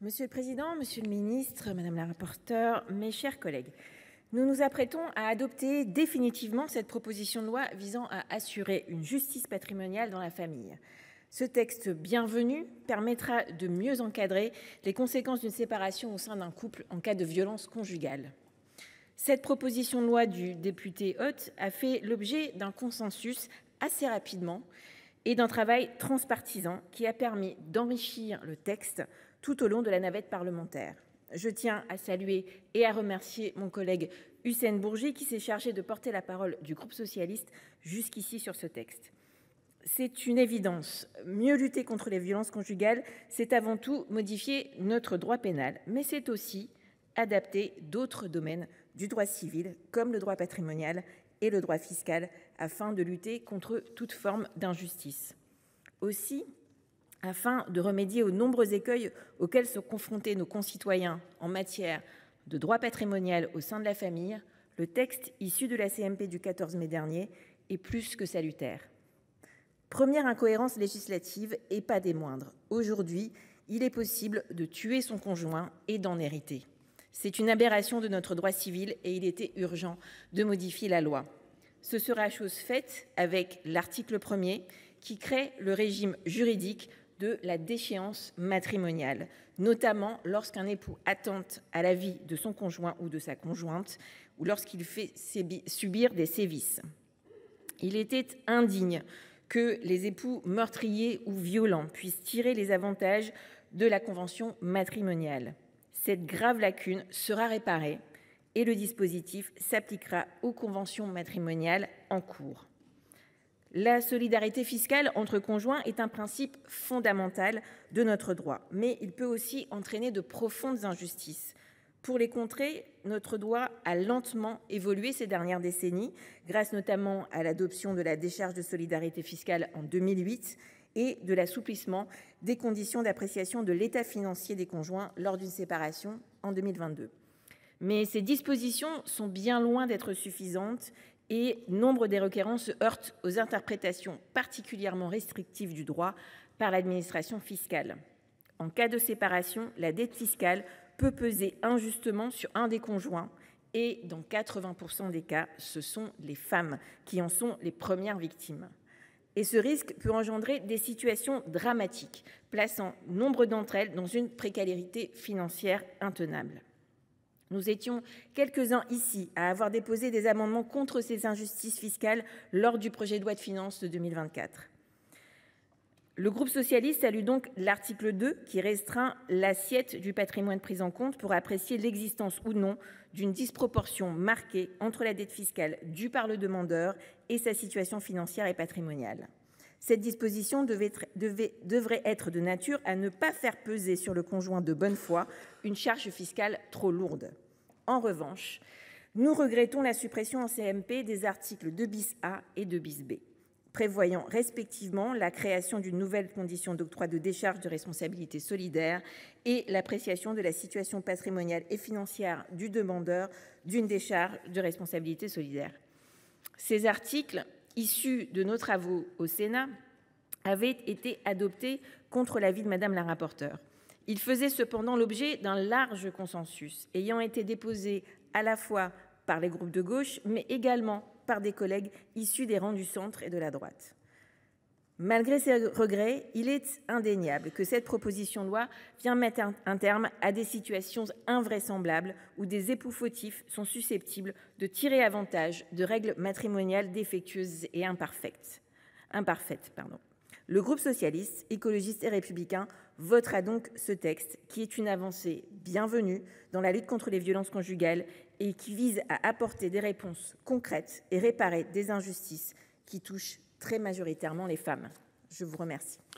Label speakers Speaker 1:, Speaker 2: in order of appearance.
Speaker 1: Monsieur le président, monsieur le ministre, madame la rapporteure, mes chers collègues, nous nous apprêtons à adopter définitivement cette proposition de loi visant à assurer une justice patrimoniale dans la famille. Ce texte bienvenu permettra de mieux encadrer les conséquences d'une séparation au sein d'un couple en cas de violence conjugale. Cette proposition de loi du député Hott a fait l'objet d'un consensus assez rapidement et d'un travail transpartisan qui a permis d'enrichir le texte tout au long de la navette parlementaire. Je tiens à saluer et à remercier mon collègue Hussein Bourgi qui s'est chargé de porter la parole du groupe socialiste jusqu'ici sur ce texte. C'est une évidence, mieux lutter contre les violences conjugales, c'est avant tout modifier notre droit pénal, mais c'est aussi adapter d'autres domaines du droit civil comme le droit patrimonial et le droit fiscal afin de lutter contre toute forme d'injustice. Aussi, afin de remédier aux nombreux écueils auxquels sont confrontés nos concitoyens en matière de droit patrimonial au sein de la famille, le texte issu de la CMP du 14 mai dernier est plus que salutaire. Première incohérence législative et pas des moindres. Aujourd'hui, il est possible de tuer son conjoint et d'en hériter. C'est une aberration de notre droit civil et il était urgent de modifier la loi. Ce sera chose faite avec l'article 1er qui crée le régime juridique de la déchéance matrimoniale, notamment lorsqu'un époux attente à la vie de son conjoint ou de sa conjointe ou lorsqu'il fait subir des sévices. Il était indigne que les époux meurtriers ou violents puissent tirer les avantages de la convention matrimoniale. Cette grave lacune sera réparée et le dispositif s'appliquera aux conventions matrimoniales en cours. La solidarité fiscale entre conjoints est un principe fondamental de notre droit, mais il peut aussi entraîner de profondes injustices. Pour les contrer, notre droit a lentement évolué ces dernières décennies, grâce notamment à l'adoption de la décharge de solidarité fiscale en 2008 et de l'assouplissement des conditions d'appréciation de l'état financier des conjoints lors d'une séparation en 2022. Mais ces dispositions sont bien loin d'être suffisantes et nombre des requérants se heurtent aux interprétations particulièrement restrictives du droit par l'administration fiscale. En cas de séparation, la dette fiscale peut peser injustement sur un des conjoints et dans 80% des cas, ce sont les femmes qui en sont les premières victimes. Et ce risque peut engendrer des situations dramatiques, plaçant nombre d'entre elles dans une précarité financière intenable. Nous étions quelques-uns ici à avoir déposé des amendements contre ces injustices fiscales lors du projet de loi de finances de 2024. Le groupe socialiste salue donc l'article 2 qui restreint l'assiette du patrimoine pris en compte pour apprécier l'existence ou non d'une disproportion marquée entre la dette fiscale due par le demandeur et sa situation financière et patrimoniale. Cette disposition devrait être de nature à ne pas faire peser sur le conjoint de bonne foi une charge fiscale trop lourde. En revanche, nous regrettons la suppression en CMP des articles 2 A et 2 B, prévoyant respectivement la création d'une nouvelle condition d'octroi de décharge de responsabilité solidaire et l'appréciation de la situation patrimoniale et financière du demandeur d'une décharge de responsabilité solidaire. Ces articles, issus de nos travaux au Sénat, avaient été adoptés contre l'avis de madame la rapporteure. Ils faisaient cependant l'objet d'un large consensus, ayant été déposés à la fois par les groupes de gauche, mais également par des collègues issus des rangs du centre et de la droite. Malgré ces regrets, il est indéniable que cette proposition de loi vient mettre un terme à des situations invraisemblables où des époux fautifs sont susceptibles de tirer avantage de règles matrimoniales défectueuses et imparfaites. Le groupe socialiste, écologiste et républicain votera donc ce texte qui est une avancée bienvenue dans la lutte contre les violences conjugales et qui vise à apporter des réponses concrètes et réparer des injustices qui touchent très majoritairement les femmes. Je vous remercie.